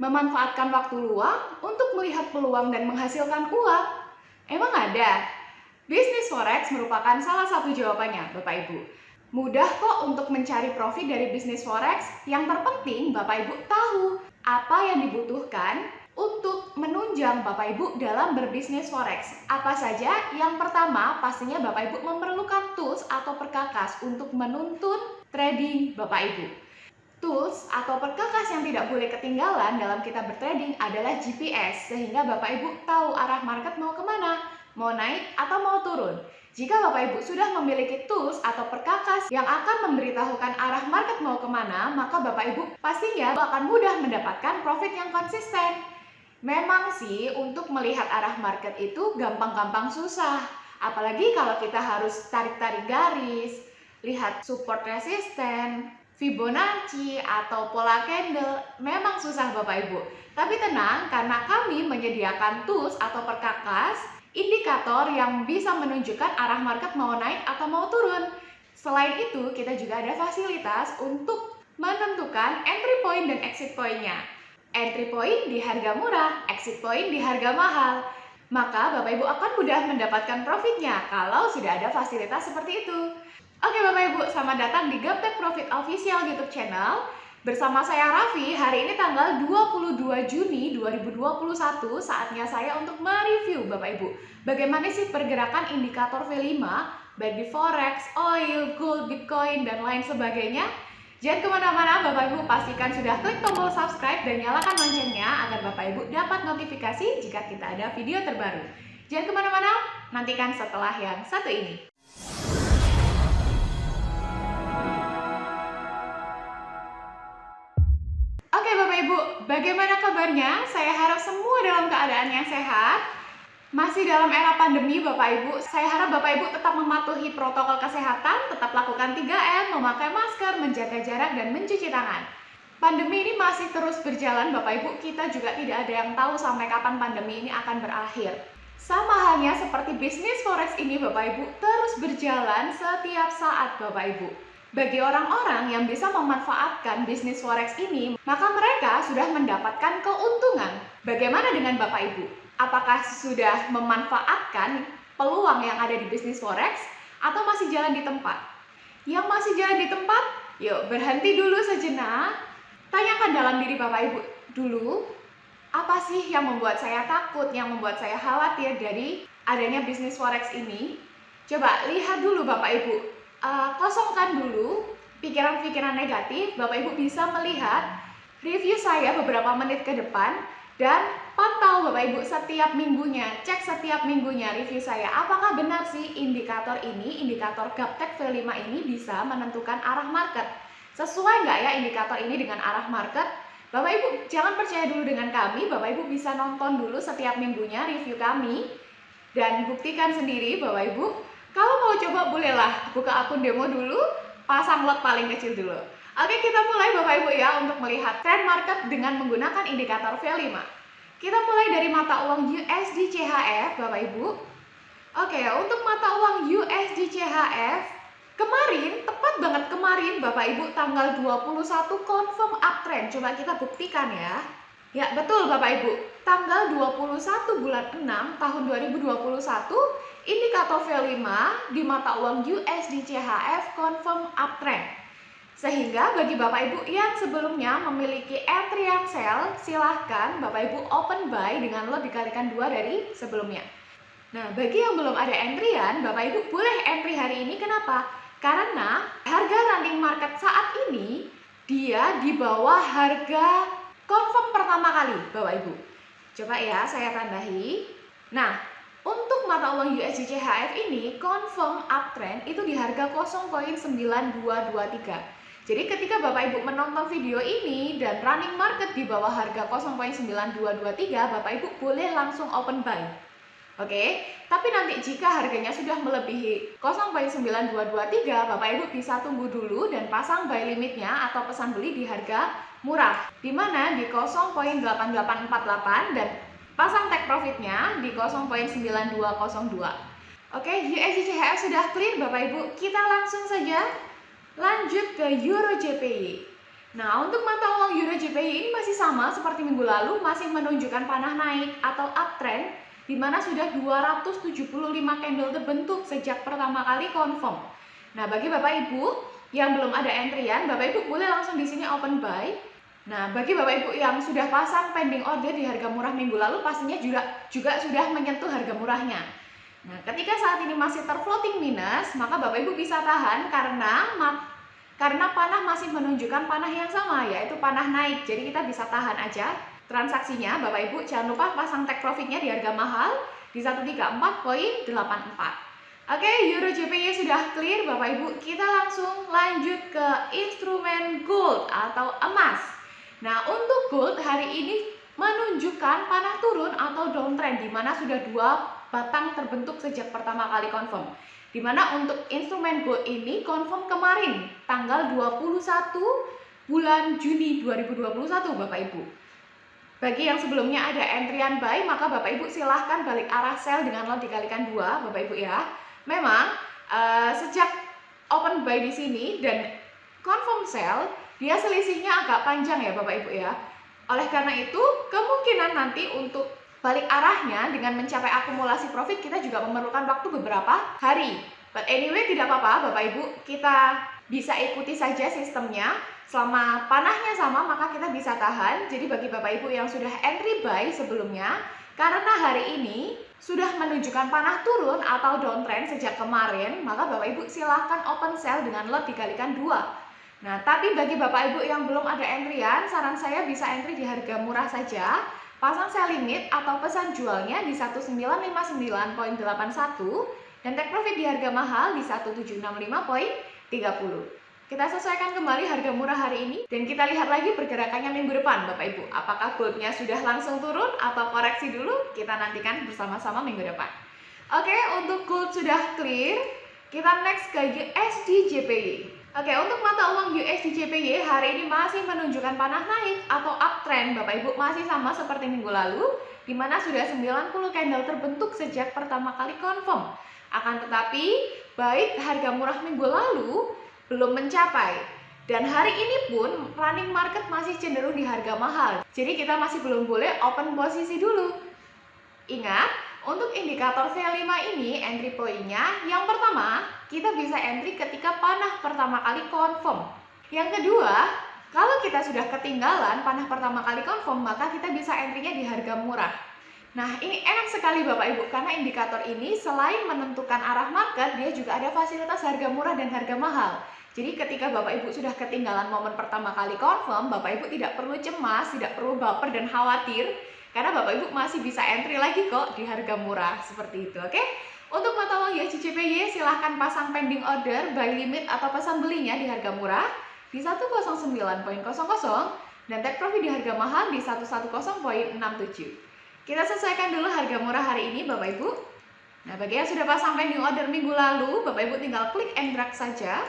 Memanfaatkan waktu luang untuk melihat peluang dan menghasilkan uang. Emang ada? Bisnis forex merupakan salah satu jawabannya, Bapak Ibu. Mudah kok untuk mencari profit dari bisnis forex. Yang terpenting Bapak Ibu tahu apa yang dibutuhkan untuk menunjang Bapak Ibu dalam berbisnis forex. Apa saja? Yang pertama, pastinya Bapak Ibu memerlukan tools atau perkakas untuk menuntun trading Bapak Ibu. Tools atau perkakas yang tidak boleh ketinggalan dalam kita bertrading adalah GPS, sehingga Bapak Ibu tahu arah market mau kemana, mau naik atau mau turun. Jika Bapak Ibu sudah memiliki tools atau perkakas yang akan memberitahukan arah market mau kemana, maka Bapak Ibu pastinya akan mudah mendapatkan profit yang konsisten. Memang sih untuk melihat arah market itu gampang-gampang susah, apalagi kalau kita harus tarik-tarik garis, lihat support resisten, Fibonacci atau pola candle, memang susah Bapak Ibu. Tapi tenang, karena kami menyediakan tools atau perkakas, indikator yang bisa menunjukkan arah market mau naik atau mau turun. Selain itu, kita juga ada fasilitas untuk menentukan entry point dan exit point-nya. Entry point di harga murah, exit point di harga mahal. Maka Bapak Ibu akan mudah mendapatkan profitnya kalau sudah ada fasilitas seperti itu. Oke Bapak Ibu, selamat datang di Gaptek Profit Official YouTube channel. Bersama saya Raffi, hari ini tanggal 22 Juni 2021, saatnya saya untuk mereview Bapak Ibu. Bagaimana sih pergerakan indikator V5, baik di Forex, Oil, Gold, Bitcoin, dan lain sebagainya. Jangan kemana-mana, Bapak Ibu pastikan sudah klik tombol subscribe dan nyalakan loncengnya agar Bapak Ibu dapat notifikasi jika kita ada video terbaru. Jangan kemana-mana, nantikan setelah yang satu ini. Oke Bapak Ibu, bagaimana kabarnya? Saya harap semua dalam keadaan yang sehat. Masih dalam era pandemi Bapak Ibu, saya harap Bapak Ibu tetap mematuhi protokol kesehatan, tetap lakukan 3M, memakai masker, menjaga jarak, dan mencuci tangan. Pandemi ini masih terus berjalan Bapak Ibu, kita juga tidak ada yang tahu sampai kapan pandemi ini akan berakhir. Sama halnya seperti bisnis forex ini Bapak Ibu, terus berjalan setiap saat Bapak Ibu. Bagi orang-orang yang bisa memanfaatkan bisnis forex ini, maka mereka sudah mendapatkan keuntungan. Bagaimana dengan Bapak Ibu? Apakah sudah memanfaatkan peluang yang ada di bisnis forex atau masih jalan di tempat? Yang masih jalan di tempat, yuk berhenti dulu sejenak. Tanyakan dalam diri Bapak Ibu dulu, apa sih yang membuat saya takut, yang membuat saya khawatir dari adanya bisnis forex ini? Coba lihat dulu Bapak Ibu. Kosongkan dulu pikiran-pikiran negatif. Bapak Ibu bisa melihat review saya beberapa menit ke depan dan pantau Bapak Ibu setiap minggunya, cek setiap minggunya review saya. Apakah benar sih indikator ini, indikator Gaptek V5 ini bisa menentukan arah market? Sesuai nggak ya indikator ini dengan arah market? Bapak Ibu jangan percaya dulu dengan kami, Bapak Ibu bisa nonton dulu setiap minggunya review kami dan buktikan sendiri Bapak Ibu. Kalau mau coba bolehlah buka akun demo dulu, pasang lot paling kecil dulu. Oke, kita mulai Bapak Ibu ya untuk melihat trend market dengan menggunakan indikator V5. Kita mulai dari mata uang USD CHF Bapak Ibu. Oke, untuk mata uang USD CHF kemarin, tepat banget kemarin Bapak Ibu tanggal 21 confirm uptrend. Coba kita buktikan ya. Ya betul Bapak Ibu, tanggal 21 bulan 6 tahun 2021 indikator V5 di mata uang USD CHF confirm uptrend. Sehingga bagi Bapak Ibu yang sebelumnya memiliki entry yang sell, silahkan Bapak Ibu open buy dengan lot dikalikan 2 dari sebelumnya. Nah bagi yang belum ada entryan, Bapak Ibu boleh entry hari ini. Kenapa? Karena harga running market saat ini dia di bawah harga confirm pertama kali Bapak Ibu. Coba ya saya tandahi. Nah untuk mata uang USD CHF ini confirm uptrend itu di harga 0.9223. Jadi ketika Bapak Ibu menonton video ini dan running market di bawah harga 0.9223, Bapak Ibu boleh langsung open buy. Oke, tapi nanti jika harganya sudah melebihi 0.9223, Bapak Ibu bisa tunggu dulu dan pasang buy limitnya atau pesan beli di harga murah, di mana di 0.8848 dan pasang take profitnya di 0.9202. Oke, USD CHF sudah clear Bapak Ibu. Kita langsung saja lanjut ke Euro JPY. Nah, untuk mata uang Euro JPY ini masih sama seperti minggu lalu, masih menunjukkan panah naik atau uptrend, di mana sudah 275 candle terbentuk sejak pertama kali confirm. Nah, bagi Bapak Ibu yang belum ada entryan, Bapak Ibu boleh langsung di sini open buy. Nah, bagi Bapak Ibu yang sudah pasang pending order di harga murah minggu lalu, pastinya juga sudah menyentuh harga murahnya. Nah, ketika saat ini masih terfloating minus, maka Bapak Ibu bisa tahan karena panah masih menunjukkan panah yang sama, yaitu panah naik. Jadi kita bisa tahan aja transaksinya. Bapak Ibu jangan lupa pasang take profitnya di harga mahal di 134.84. Oke, Euro JPY sudah clear Bapak Ibu. Kita langsung lanjut ke instrumen gold atau emas. Nah, untuk gold hari ini menunjukkan panah turun atau downtrend, di mana sudah 2 batang terbentuk sejak pertama kali confirm. Di mana untuk instrumen gold ini confirm kemarin tanggal 21 bulan Juni 2021 Bapak Ibu. Bagi yang sebelumnya ada entryan buy, maka Bapak Ibu silahkan balik arah sell dengan lot dikalikan 2 Bapak Ibu ya. Memang sejak open buy di sini dan confirm sell, dia selisihnya agak panjang ya Bapak Ibu ya. Oleh karena itu, kemungkinan nanti untuk balik arahnya dengan mencapai akumulasi profit kita juga memerlukan waktu beberapa hari. But anyway, tidak apa-apa Bapak Ibu, kita bisa ikuti saja sistemnya. Selama panahnya sama maka kita bisa tahan. Jadi bagi Bapak Ibu yang sudah entry buy sebelumnya, karena hari ini sudah menunjukkan panah turun atau downtrend sejak kemarin, maka Bapak Ibu silahkan open sell dengan lot dikalikan 2. Nah, tapi bagi Bapak Ibu yang belum ada entryan, saran saya bisa entry di harga murah saja. Pasang sell limit atau pesan jualnya di 1959.81 dan take profit di harga mahal di 1765.30. Kita sesuaikan kembali harga murah hari ini dan kita lihat lagi pergerakannya minggu depan Bapak Ibu. Apakah goldnya sudah langsung turun atau koreksi dulu? Kita nantikan bersama-sama minggu depan. Oke, untuk gold sudah clear. Kita next ke USD JPY. Oke, untuk mata uang USD JPY hari ini masih menunjukkan panah naik atau uptrend Bapak Ibu, masih sama seperti minggu lalu, di mana sudah 90 candle terbentuk sejak pertama kali confirm. Akan tetapi, baik harga murah minggu lalu belum mencapai, dan hari ini pun running market masih cenderung di harga mahal. Jadi kita masih belum boleh open posisi dulu. Ingat, untuk indikator V5 ini entry point-nya yang pertama, kita bisa entry ketika panah pertama kali confirm. Yang kedua, kalau kita sudah ketinggalan panah pertama kali confirm, maka kita bisa entry-nya di harga murah. Nah, ini enak sekali Bapak Ibu, karena indikator ini selain menentukan arah market, dia juga ada fasilitas harga murah dan harga mahal. Jadi ketika Bapak Ibu sudah ketinggalan momen pertama kali confirm, Bapak Ibu tidak perlu cemas, tidak perlu baper dan khawatir, karena Bapak Ibu masih bisa entry lagi kok di harga murah seperti itu, oke? Untuk mata uang USD JPY silahkan pasang pending order, buy limit atau pesan belinya di harga murah di 109.00 dan take profit di harga mahal di 110.67. Kita sesuaikan dulu harga murah hari ini Bapak Ibu. Nah, bagi yang sudah pasang pending order minggu lalu, Bapak Ibu tinggal klik and drag saja.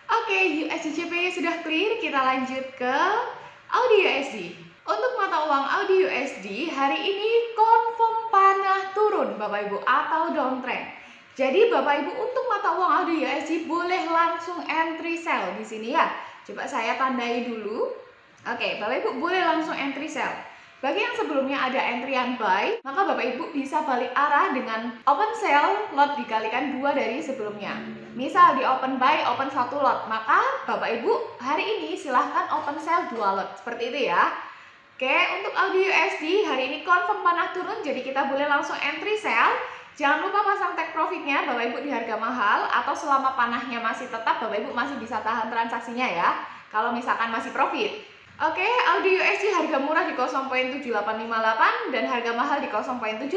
Oke, USD JPY sudah clear, kita lanjut ke AUD USD. Untuk mata uang AUD USD hari ini confirm panah turun Bapak Ibu atau downtrend. Jadi Bapak Ibu untuk mata uang AUD USD boleh langsung entry sell di sini ya. Coba saya tandai dulu. Oke, Bapak Ibu boleh langsung entry sell. Bagi yang sebelumnya ada entryan buy, maka Bapak Ibu bisa balik arah dengan open sell lot dikalikan 2 dari sebelumnya. Misal di open buy, open 1 lot, maka Bapak Ibu hari ini silahkan open sell 2 lot, seperti itu ya. Oke, untuk AUD USD hari ini confirm panah turun, jadi kita boleh langsung entry sell. Jangan lupa pasang take profitnya Bapak Ibu di harga mahal, atau selama panahnya masih tetap, Bapak Ibu masih bisa tahan transaksinya ya, kalau misalkan masih profit. Oke, AUD USD harga murah di 0.7858 dan harga mahal di 0.7508.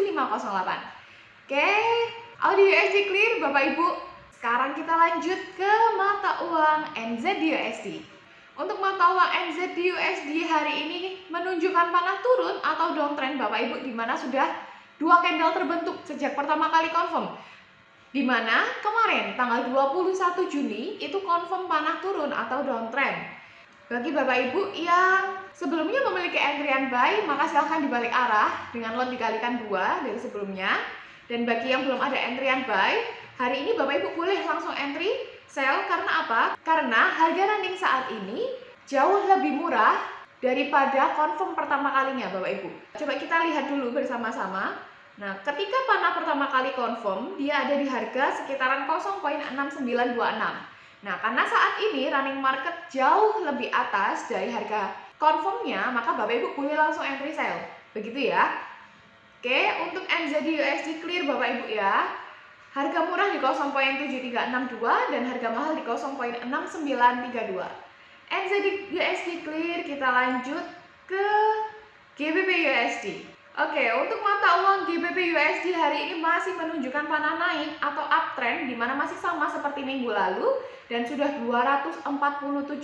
Oke, AUD USD clear Bapak Ibu. Sekarang kita lanjut ke mata uang NZD/USD. Untuk mata uang NZD/USD hari ini menunjukkan panah turun atau downtrend Bapak Ibu, di mana sudah 2 candle terbentuk sejak pertama kali confirm. Di mana kemarin tanggal 21 Juni itu confirm panah turun atau downtrend. Bagi Bapak Ibu yang sebelumnya memiliki entryan buy, maka silahkan dibalik arah dengan lot dikalikan 2 dari sebelumnya. Dan bagi yang belum ada entryan buy, hari ini Bapak Ibu boleh langsung entry sell. Karena apa? Karena harga running saat ini jauh lebih murah daripada confirm pertama kalinya Bapak Ibu. Coba kita lihat dulu bersama-sama. Nah, ketika panah pertama kali confirm, dia ada di harga sekitaran 0,6926. Nah, karena saat ini running market jauh lebih atas dari harga confirmnya, maka Bapak Ibu boleh langsung entry sell. Begitu ya. Oke, untuk NZD USD clear Bapak Ibu ya. Harga murah di 0,7362 dan harga mahal di 0,6932. NZD USD clear, kita lanjut ke GBP USD. Oke, untuk mata uang GBP USD hari ini masih menunjukkan panah naik atau uptrend, di mana masih sama seperti minggu lalu dan sudah 247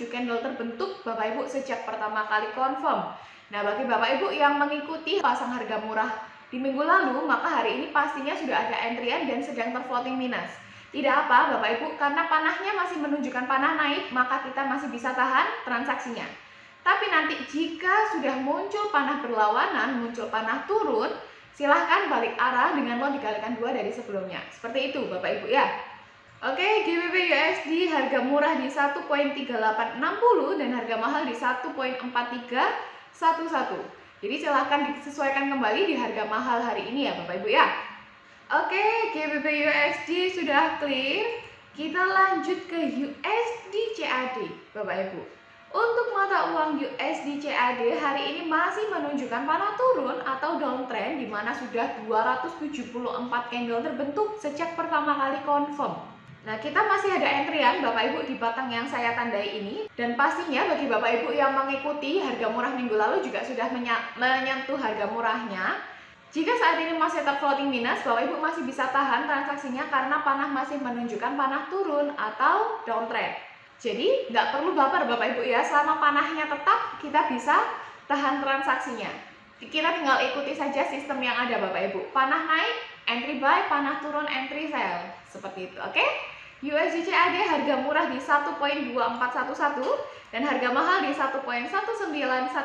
candle terbentuk Bapak Ibu sejak pertama kali confirm. Nah, bagi Bapak Ibu yang mengikuti pasang harga murah di minggu lalu, maka hari ini pastinya sudah ada entryan dan sedang terfloating minus. Tidak apa Bapak Ibu, karena panahnya masih menunjukkan panah naik, maka kita masih bisa tahan transaksinya. Tapi nanti jika sudah muncul panah berlawanan, muncul panah turun, silahkan balik arah dengan lot dikalikan 2 dari sebelumnya. Seperti itu Bapak Ibu ya. Oke, GBP USD harga murah di 1,3860 dan harga mahal di 1,4311. Jadi silahkan disesuaikan kembali di harga mahal hari ini ya Bapak Ibu ya. Oke, GBP USD sudah clear. Kita lanjut ke USD CAD Bapak Ibu. Untuk mata uang USD CAD hari ini masih menunjukkan panah turun atau downtrend, di mana sudah 274 candle terbentuk sejak pertama kali confirm. Nah, kita masih ada entryan Bapak Ibu di batang yang saya tandai ini, dan pastinya bagi Bapak Ibu yang mengikuti harga murah minggu lalu juga sudah menyentuh harga murahnya. Jika saat ini masih terfloating minus, Bapak Ibu masih bisa tahan transaksinya karena panah masih menunjukkan panah turun atau downtrend. Jadi nggak perlu baper Bapak Ibu ya, selama panahnya tetap kita bisa tahan transaksinya. Kita tinggal ikuti saja sistem yang ada Bapak Ibu. Panah naik, entry buy, panah turun, entry sell. Seperti itu, oke? USD CAD harga murah di 1,2411 dan harga mahal di 1,1915.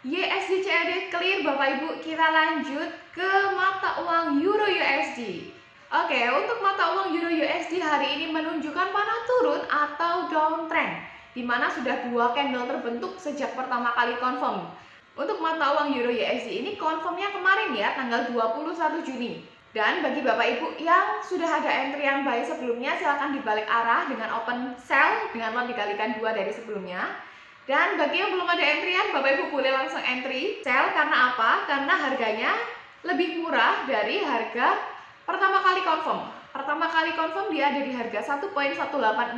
USD CAD clear Bapak Ibu, kita lanjut ke mata uang Euro USD. Oke, untuk mata uang Euro USD hari ini menunjukkan panah turun atau downtrend, di mana sudah 2 candle terbentuk sejak pertama kali confirm. Untuk mata uang Euro USD ini confirmnya kemarin ya, tanggal 21 Juni. Dan bagi Bapak Ibu yang sudah ada entryan buy sebelumnya, silakan dibalik arah dengan open sell dengan lot dikalikan 2 dari sebelumnya. Dan bagi yang belum ada entryan, Bapak Ibu boleh langsung entry sell. Karena apa? Karena harganya lebih murah dari harga pertama kali confirm. Pertama kali confirm dia ada di harga 1,1860.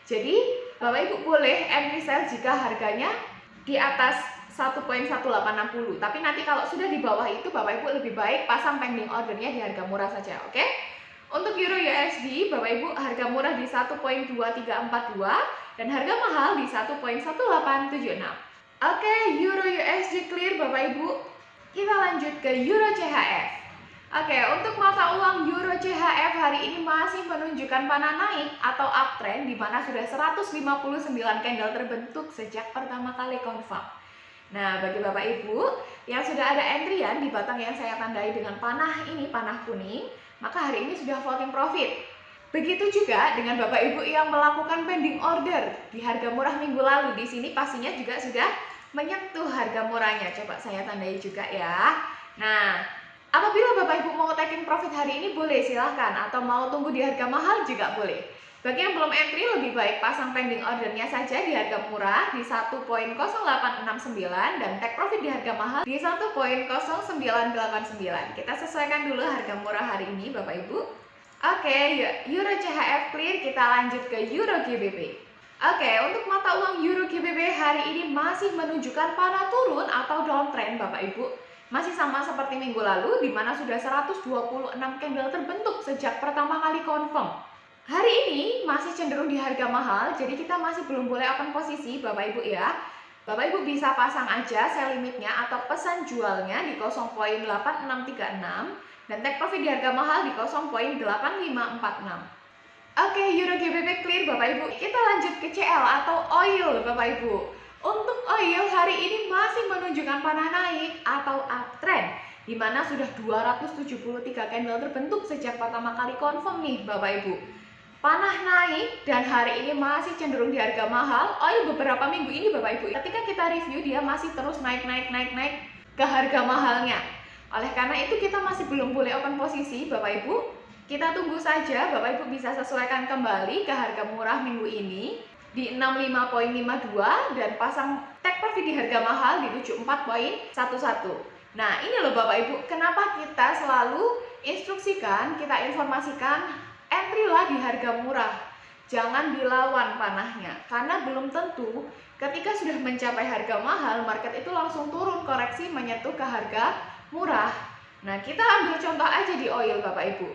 Jadi Bapak Ibu boleh entry sell jika harganya di atas 1,1860. Tapi nanti kalau sudah di bawah itu Bapak Ibu lebih baik pasang pending ordernya di harga murah saja, oke? Untuk Euro USD, Bapak Ibu harga murah di 1,2342 dan harga mahal di 1,1876. Oke, Euro USD clear Bapak Ibu. Kita lanjut ke Euro CHF. Oke, untuk mata uang Euro CHF hari ini masih menunjukkan panah naik atau uptrend, di mana sudah 159 candle terbentuk sejak pertama kali confirm. Nah, bagi Bapak Ibu yang sudah ada entryan di batang yang saya tandai dengan panah ini, panah kuning, maka hari ini sudah floating profit. Begitu juga dengan Bapak Ibu yang melakukan pending order di harga murah minggu lalu. Di sini pastinya juga sudah menyentuh harga murahnya. Coba saya tandai juga ya. Nah, apabila Bapak Ibu mau taking profit hari ini boleh silahkan, atau mau tunggu di harga mahal juga boleh. Bagi yang belum entry lebih baik pasang pending ordernya saja di harga murah di 1,0869 dan take profit di harga mahal di 1,0989. Kita sesuaikan dulu harga murah hari ini Bapak Ibu. Oke, Euro CHF clear, kita lanjut ke Euro GBP. Oke, untuk mata uang Euro GBP hari ini masih menunjukkan panah turun atau downtrend Bapak Ibu. Masih sama seperti minggu lalu, di mana sudah 126 candle terbentuk sejak pertama kali confirm. Hari ini masih cenderung di harga mahal, jadi kita masih belum boleh open posisi Bapak Ibu ya. Bapak Ibu bisa pasang aja sell limitnya atau pesan jualnya di 0,8636 dan take profit di harga mahal di 0,8546. Oke, Euro GBP clear Bapak Ibu. Kita lanjut ke CL atau oil Bapak Ibu. Untuk oil hari ini masih menunjukkan panah naik atau uptrend, di mana sudah 273 candle terbentuk sejak pertama kali confirm nih Bapak Ibu. panah naik dan hari ini masih cenderung di harga mahal. Oil beberapa minggu ini Bapak Ibu, ketika kita review dia masih terus naik ke harga mahalnya. Oleh karena itu kita masih belum boleh open posisi Bapak Ibu. Kita tunggu saja, Bapak Ibu bisa sesuaikan kembali ke harga murah minggu ini di 65.52 dan pasang take profit di harga mahal di 74.11. Nah ini loh Bapak Ibu, kenapa kita selalu instruksikan, kita informasikan entry lah di harga murah. Jangan dilawan panahnya, karena belum tentu ketika sudah mencapai harga mahal, market itu langsung turun koreksi menyentuh ke harga murah. Nah kita ambil contoh aja di oil Bapak Ibu.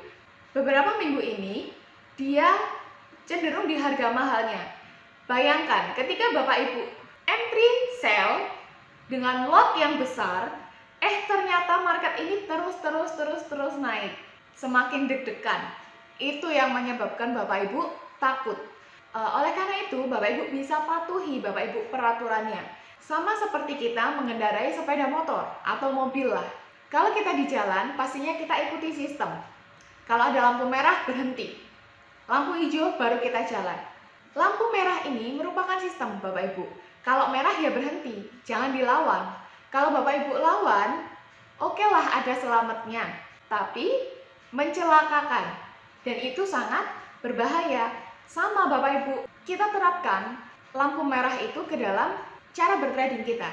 Beberapa minggu ini dia cenderung di harga mahalnya. Bayangkan ketika Bapak Ibu entry sell dengan lot yang besar, ternyata market ini terus naik. Semakin deg-degan. Itu yang menyebabkan Bapak Ibu takut. Oleh karena itu Bapak Ibu bisa patuhi Bapak Ibu peraturannya. Sama seperti kita mengendarai sepeda motor atau mobil lah. Kalau kita di jalan pastinya kita ikuti sistem. Kalau ada lampu merah, berhenti. Lampu hijau, baru kita jalan. Lampu merah ini merupakan sistem, Bapak Ibu. Kalau merah ya berhenti, jangan dilawan. Kalau Bapak Ibu lawan, oke lah ada selamatnya. Tapi mencelakakan. Dan itu sangat berbahaya. Sama Bapak Ibu, kita terapkan lampu merah itu ke dalam cara bertrading kita.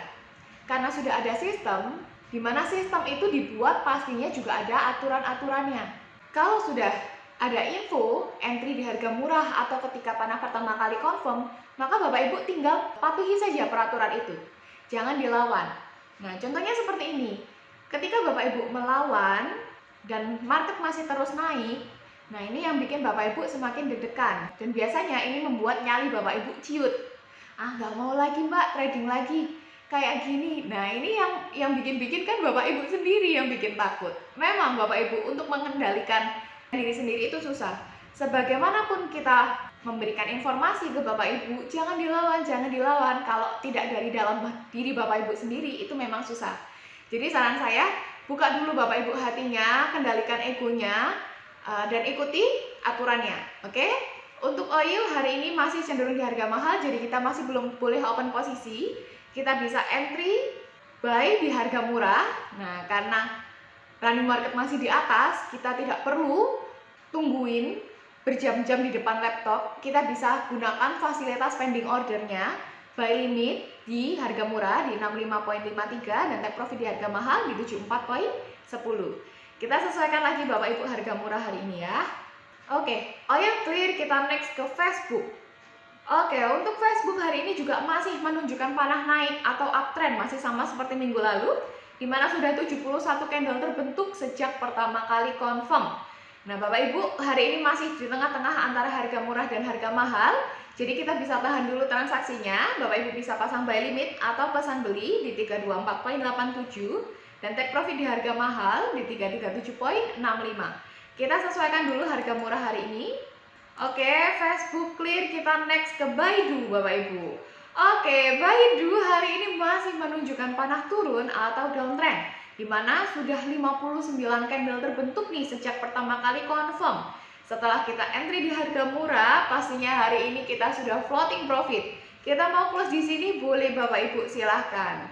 Karena sudah ada sistem, di mana sistem itu dibuat pastinya juga ada aturan-aturannya. Kalau sudah ada info entry di harga murah atau ketika panah pertama kali confirm, maka Bapak Ibu tinggal patuhi saja peraturan itu. Jangan dilawan. Nah, contohnya seperti ini. Ketika Bapak Ibu melawan dan market masih terus naik, nah ini yang bikin Bapak Ibu semakin deg-degan. Dan biasanya ini membuat nyali Bapak Ibu ciut. Nggak mau lagi Mbak, trading lagi. Kayak gini. Nah ini yang bikin kan Bapak Ibu sendiri yang bikin takut. Memang Bapak Ibu untuk mengendalikan diri sendiri itu susah. Sebagaimanapun kita memberikan informasi ke Bapak Ibu, jangan dilawan. Kalau tidak dari dalam diri Bapak Ibu sendiri itu memang susah. Jadi saran saya, buka dulu Bapak Ibu hatinya, kendalikan egonya, dan ikuti aturannya. Oke? Untuk oil hari ini masih cenderung di harga mahal, jadi kita masih belum boleh open posisi. Kita bisa entry, buy di harga murah. Nah, karena running market masih di atas, kita tidak perlu tungguin berjam-jam di depan laptop. Kita bisa gunakan fasilitas pending ordernya, buy limit di harga murah di 65.53 dan take profit di harga mahal di 74.10. Kita sesuaikan lagi Bapak Ibu harga murah hari ini ya. Oke, oil clear, kita next ke Facebook. Oke, untuk Facebook hari ini juga masih menunjukkan panah naik atau uptrend, masih sama seperti minggu lalu, di mana sudah 71 candle terbentuk sejak pertama kali confirm. Nah, Bapak Ibu, hari ini masih di tengah-tengah antara harga murah dan harga mahal, jadi kita bisa tahan dulu transaksinya. Bapak Ibu bisa pasang buy limit atau pesan beli di 324.87 dan take profit di harga mahal di 337.65. Kita sesuaikan dulu harga murah hari ini. Oke, Facebook clear, kita next ke Baidu Bapak Ibu. Oke, Baidu hari ini masih menunjukkan panah turun atau downtrend, di mana sudah 59 candle terbentuk nih sejak pertama kali confirm. Setelah kita entry di harga murah, pastinya hari ini kita sudah floating profit. Kita mau close di sini boleh Bapak Ibu silahkan.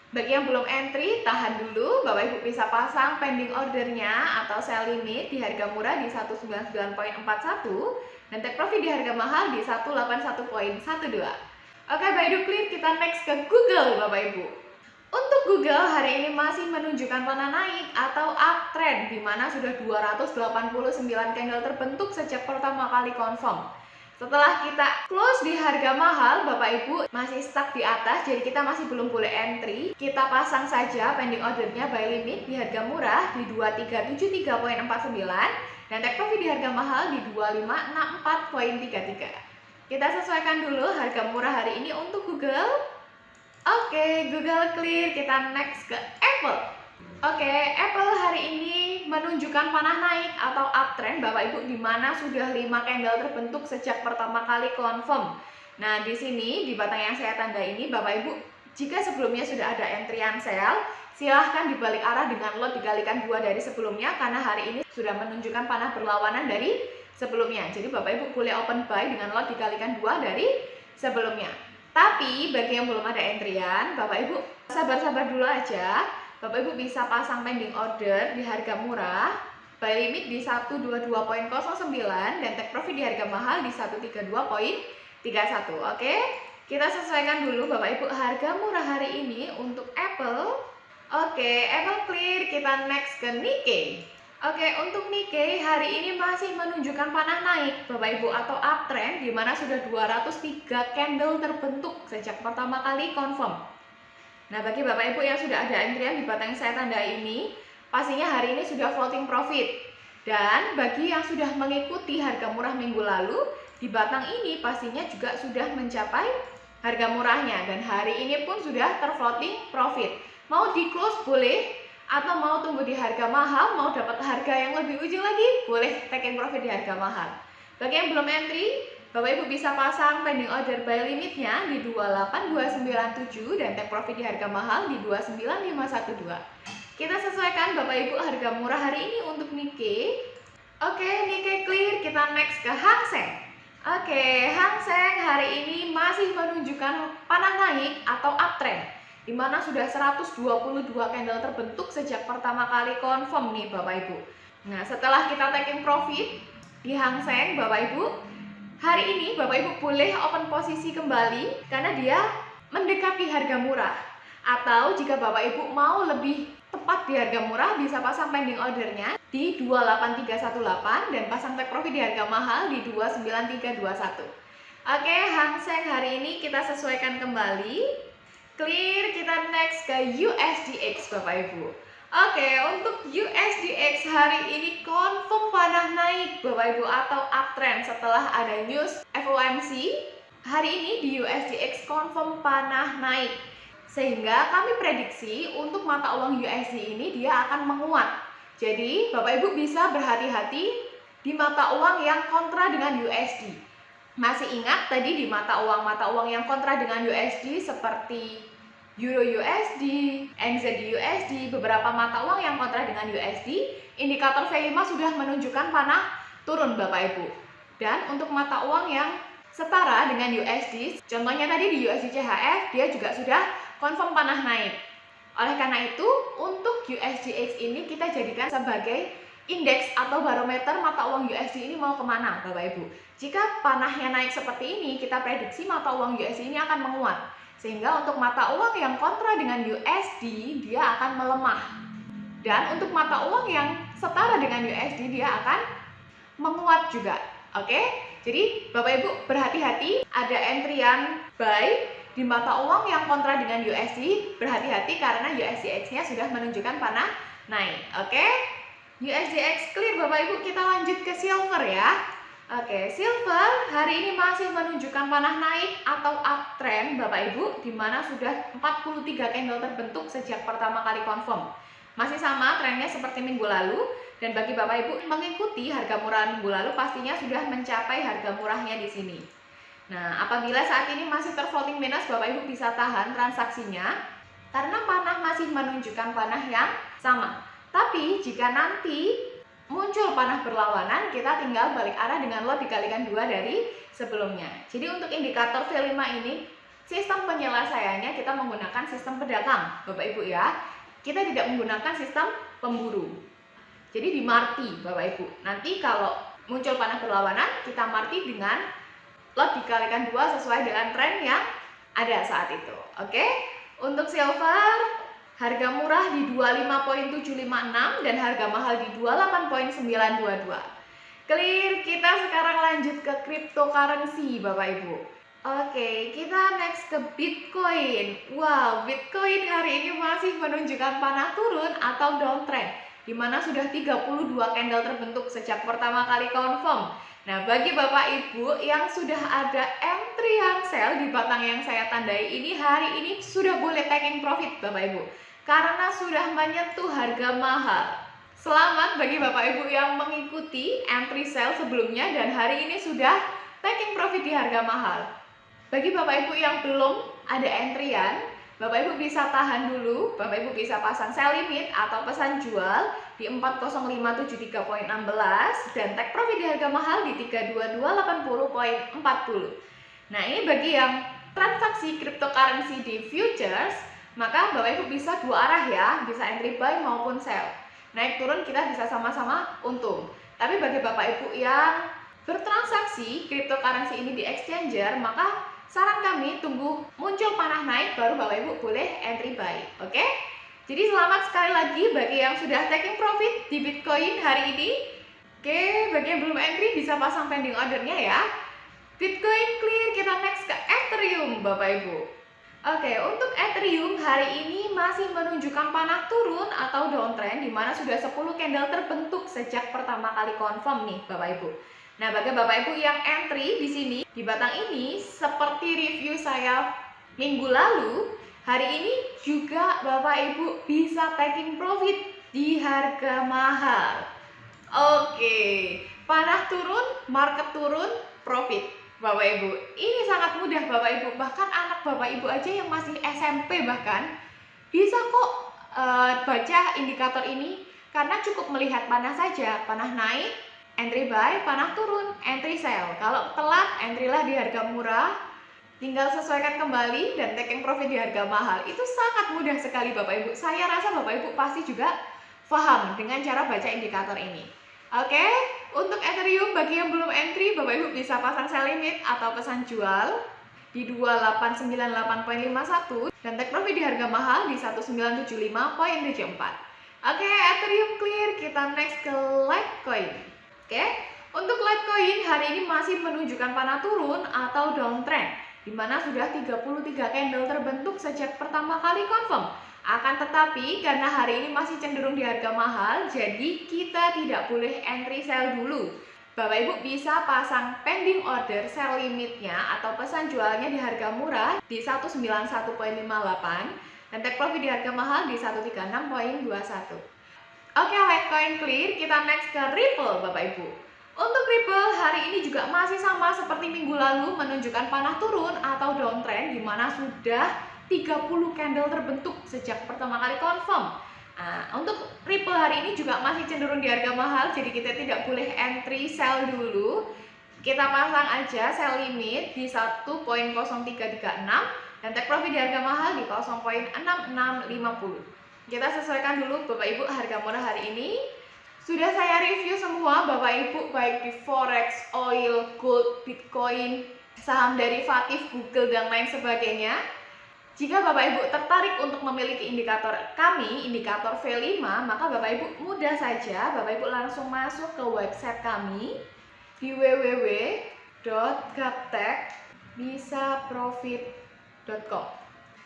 Bagi yang belum entry, tahan dulu. Bapak Ibu bisa pasang pending ordernya atau sell limit di harga murah di 199.41 dan take profit di harga mahal di 181.12. Oke, Baidu clear, kita next ke Google Bapak Ibu. Untuk Google hari ini masih menunjukkan panah naik atau uptrend, di mana sudah 289 candle terbentuk sejak pertama kali confirm. Setelah kita close di harga mahal, Bapak Ibu masih stuck di atas, jadi kita masih belum boleh entry. Kita pasang saja pending ordernya buy limit di harga murah di 2373.49 dan take profit di harga mahal di 2564.33. Kita sesuaikan dulu harga murah hari ini untuk Google. Oke, Google clear, kita next ke Apple. Oke, Apple hari ini menunjukkan panah naik atau uptrend Bapak Ibu, di mana sudah 5 candle terbentuk sejak pertama kali confirm. Nah, di sini di batang yang saya tanda ini Bapak Ibu, jika sebelumnya sudah ada entryan sell, silahkan dibalik arah dengan lot dikalikan 2 dari sebelumnya, karena hari ini sudah menunjukkan panah berlawanan dari sebelumnya. Jadi Bapak Ibu boleh open buy dengan lot dikalikan 2 dari sebelumnya. Tapi bagi yang belum ada entrian, Bapak Ibu sabar-sabar dulu aja. Bapak Ibu bisa pasang pending order di harga murah, buy limit di 122.09 dan take profit di harga mahal di 132.31. Oke, kita sesuaikan dulu Bapak Ibu harga murah hari ini untuk Apple. Oke, Apple clear, kita next ke Nikkei. Oke, untuk Nikkei hari ini masih menunjukkan panah naik Bapak Ibu atau uptrend, di mana sudah 203 candle terbentuk sejak pertama kali confirm. Nah, bagi Bapak Ibu yang sudah ada antrian di batang yang saya tandai ini, pastinya hari ini sudah floating profit. Dan bagi yang sudah mengikuti harga murah minggu lalu, di batang ini pastinya juga sudah mencapai harga murahnya, dan hari ini pun sudah terfloating profit. Mau di close boleh, atau mau tunggu di harga mahal, mau dapat harga yang lebih ujung lagi, boleh taking profit di harga mahal. Bagi yang belum entry, Bapak Ibu bisa pasang pending order buy limitnya di 28297 dan take profit di harga mahal di 29512. Kita sesuaikan Bapak Ibu harga murah hari ini untuk Nikkei. Oke, Nikkei clear, kita next ke Hang Seng. Oke, Hang Seng hari ini masih menunjukkan panah naik atau uptrend, di mana sudah 122 candle terbentuk sejak pertama kali confirm nih Bapak Ibu. Nah, setelah kita taking profit di Hang Seng Bapak Ibu, hari ini Bapak Ibu boleh open posisi kembali karena dia mendekati harga murah. Atau jika Bapak Ibu mau lebih tepat di harga murah, bisa pasang pending ordernya di 28318 dan pasang take profit di harga mahal di 29321. Oke, Hang Seng hari ini kita sesuaikan kembali. Clear, kita next ke USDX Bapak Ibu. Oke, untuk USDX hari ini confirm panah naik Bapak Ibu atau uptrend setelah ada news FOMC. Hari ini di USDX confirm panah naik, sehingga kami prediksi untuk mata uang USD ini dia akan menguat. Jadi Bapak Ibu bisa berhati-hati di mata uang yang kontra dengan USD. Masih ingat tadi di mata uang yang kontra dengan USD seperti Euro USD, NZD USD, beberapa mata uang yang kontra dengan USD, indikator V5 sudah menunjukkan panah turun Bapak Ibu. Dan untuk mata uang yang setara dengan USD, contohnya tadi di USD CHF, dia juga sudah confirm panah naik. Oleh karena itu, untuk USDX ini kita jadikan sebagai indeks atau barometer mata uang USD ini mau kemana Bapak Ibu. Jika panahnya naik seperti ini, kita prediksi mata uang USD ini akan menguat. Sehingga untuk mata uang yang kontra dengan USD, dia akan melemah. Dan untuk mata uang yang setara dengan USD, dia akan menguat juga. Oke? Jadi Bapak Ibu berhati-hati, ada entrian buy di mata uang yang kontra dengan USD, berhati-hati karena USDX-nya sudah menunjukkan panah naik. Oke? USDX clear Bapak Ibu, kita lanjut ke silver ya. Oke, silver hari ini masih menunjukkan panah naik atau uptrend Bapak Ibu, di mana sudah 43 candle terbentuk sejak pertama kali confirm. Masih sama trennya seperti minggu lalu, dan bagi Bapak Ibu mengikuti harga murah minggu lalu pastinya sudah mencapai harga murahnya di sini. Nah, apabila saat ini masih terfloating minus, Bapak Ibu bisa tahan transaksinya karena panah masih menunjukkan panah yang sama. Tapi jika nanti muncul panah berlawanan, kita tinggal balik arah dengan lot dikalikan 2 dari sebelumnya. Jadi untuk indikator V5 ini, sistem penyelesaiannya kita menggunakan sistem pedagang Bapak Ibu ya. Kita tidak menggunakan sistem pemburu. Jadi di marti Bapak Ibu. Nanti kalau muncul panah berlawanan, kita marti dengan lot dikalikan 2 sesuai dengan tren yang ada saat itu. Oke? Untuk silver, harga murah di 25.756 dan harga mahal di 28.922. Clear, kita sekarang lanjut ke cryptocurrency Bapak Ibu. Oke, kita next ke Bitcoin. Wow, Bitcoin hari ini masih menunjukkan panah turun atau downtrend, di mana sudah 32 candle terbentuk sejak pertama kali confirm. Nah, bagi Bapak Ibu yang sudah ada entrian sell di batang yang saya tandai ini, hari ini sudah boleh taking profit Bapak Ibu, karena sudah menyentuh harga mahal. Selamat bagi Bapak Ibu yang mengikuti entry sell sebelumnya dan hari ini sudah taking profit di harga mahal. Bagi Bapak Ibu yang belum ada entrian, Bapak Ibu bisa tahan dulu, Bapak Ibu bisa pasang sell limit atau pesan jual di 40573.16 dan take profit di harga mahal di 32280.40. Nah, ini bagi yang transaksi cryptocurrency di futures, maka Bapak Ibu bisa dua arah ya, bisa entry buy maupun sell. Naik turun kita bisa sama-sama untung. Tapi bagi Bapak Ibu yang bertransaksi cryptocurrency ini di exchanger, maka saran kami tunggu muncul panah naik baru Bapak Ibu boleh entry buy. Oke? Jadi selamat sekali lagi bagi yang sudah taking profit di Bitcoin hari ini. Oke, bagi yang belum entry bisa pasang pending ordernya ya. Bitcoin clear, kita next ke Ethereum Bapak Ibu. Oke, untuk Ethereum hari ini masih menunjukkan panah turun atau downtrend di mana sudah 10 candle terbentuk sejak pertama kali confirm nih Bapak Ibu. Nah, bagi Bapak Ibu yang entry di sini di batang ini seperti review saya minggu lalu, hari ini juga Bapak Ibu bisa taking profit di harga mahal. Oke, panah turun, market turun, profit Bapak Ibu. Ini sangat mudah Bapak Ibu, bahkan anak Bapak Ibu aja yang masih SMP bahkan bisa kok baca indikator ini karena cukup melihat panah saja, panah naik, entry buy, panah turun, entry sell. Kalau telat, entry lah di harga murah, tinggal sesuaikan kembali dan taking profit di harga mahal. Itu sangat mudah sekali Bapak Ibu. Saya rasa Bapak Ibu pasti juga paham dengan cara baca indikator ini. Oke, untuk Ethereum bagi yang belum entry, Bapak Ibu bisa pasang sell limit atau pesan jual di 2898.51 dan take profit di harga mahal di 1975.74. Oke, Ethereum clear, kita next ke Litecoin. Oke, untuk Litecoin hari ini masih menunjukkan panah turun atau downtrend, di mana sudah 33 candle terbentuk sejak pertama kali confirm. Akan tetapi karena hari ini masih cenderung di harga mahal, jadi kita tidak boleh entry sell dulu. Bapak Ibu bisa pasang pending order sell limitnya atau pesan jualnya di harga murah di 191.58 dan take profit di harga mahal di 136.21. Oke, Litecoin clear, kita next ke Ripple Bapak Ibu. Untuk Ripple hari ini juga masih sama seperti minggu lalu menunjukkan panah turun atau downtrend di mana sudah 30 candle terbentuk sejak pertama kali confirm. Nah, untuk Ripple hari ini juga masih cenderung di harga mahal, jadi kita tidak boleh entry sell dulu. Kita pasang aja sell limit di 1.0336 dan take profit di harga mahal di 0.6650. Kita sesuaikan dulu Bapak Ibu harga murah hari ini. Sudah saya review semua Bapak Ibu, baik di Forex, Oil, Gold, Bitcoin, saham derivatif, Google, dan lain sebagainya. Jika Bapak Ibu tertarik untuk memiliki indikator kami, indikator V5, maka Bapak Ibu mudah saja, Bapak Ibu langsung masuk ke website kami di www.gaptek-bisaprofit.com.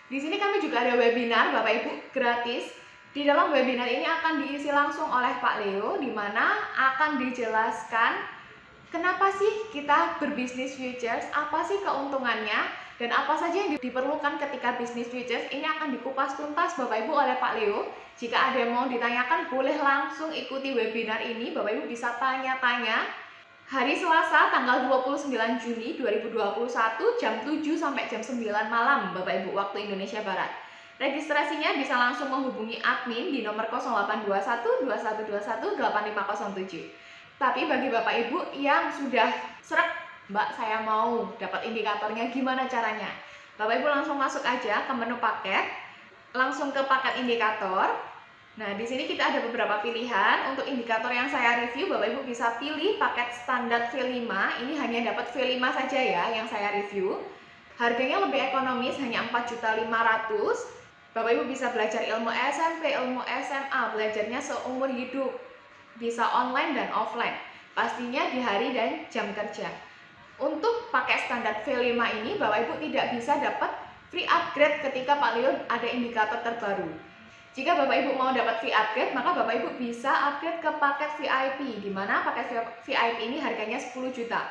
Di sini kami juga ada webinar Bapak Ibu gratis. Di dalam webinar ini akan diisi langsung oleh Pak Leo, di mana akan dijelaskan kenapa sih kita berbisnis futures, apa sih keuntungannya, dan apa saja yang diperlukan ketika bisnis futures. Ini akan dikupas tuntas Bapak Ibu oleh Pak Leo. Jika ada yang mau ditanyakan, boleh langsung ikuti webinar ini. Bapak Ibu bisa tanya-tanya. Hari Selasa tanggal 29 Juni 2021 jam 7 sampai jam 9 malam Bapak Ibu waktu Indonesia Barat. Registrasinya bisa langsung menghubungi admin di nomor 0821 2121 8507. Tapi bagi Bapak Ibu yang sudah seret, Mbak, saya mau dapat indikatornya, gimana caranya? Bapak Ibu langsung masuk aja ke menu paket, langsung ke paket indikator. Nah, di sini kita ada beberapa pilihan. Untuk indikator yang saya review, Bapak Ibu bisa pilih paket standar V5. Ini hanya dapat V5 saja ya yang saya review. Harganya lebih ekonomis, hanya 4.500.000. Bapak Ibu bisa belajar ilmu SMP, ilmu SMA, belajarnya seumur hidup. Bisa online dan offline. Pastinya di hari dan jam kerja. Untuk pakai standar V5 ini, Bapak Ibu tidak bisa dapat free upgrade ketika Pak Leo ada indikator terbaru. Jika Bapak Ibu mau dapat free upgrade, maka Bapak Ibu bisa upgrade ke paket VIP, di mana paket VIP ini harganya 10 juta.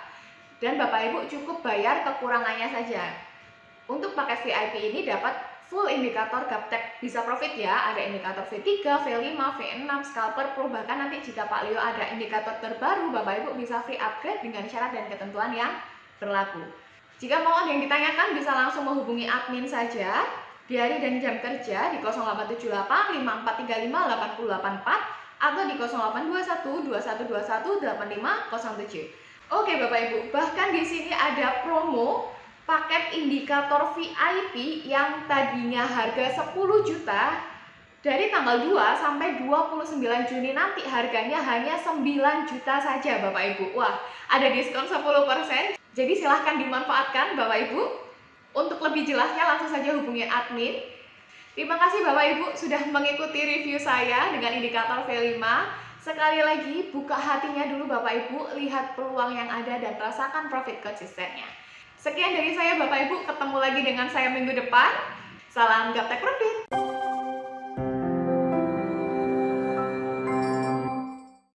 Dan Bapak Ibu cukup bayar kekurangannya saja. Untuk paket VIP ini dapat full indikator Gaptek bisa profit ya, ada indikator V3, V5, V6, Scalper Pro, bahkan nanti jika Pak Leo ada indikator terbaru, Bapak Ibu bisa free upgrade dengan syarat dan ketentuan yang berlaku. Jika mau ada yang ditanyakan, bisa langsung menghubungi admin saja. di hari dan jam kerja di 0878 5435 8084 atau di 0821 2121 8507. Oke Bapak Ibu, bahkan di sini ada promo paket indikator VIP yang tadinya harga 10 juta dari tanggal 2 sampai 29 Juni nanti harganya hanya 9 juta saja Bapak Ibu. Wah, ada diskon 10%. Jadi silahkan dimanfaatkan Bapak Ibu. Untuk lebih jelasnya langsung saja hubungi admin. Terima kasih Bapak Ibu sudah mengikuti review saya dengan indikator V5. Sekali lagi buka hatinya dulu Bapak Ibu, lihat peluang yang ada dan rasakan profit konsistennya. Sekian dari saya Bapak Ibu, ketemu lagi dengan saya minggu depan. Salam Gaptek Profit.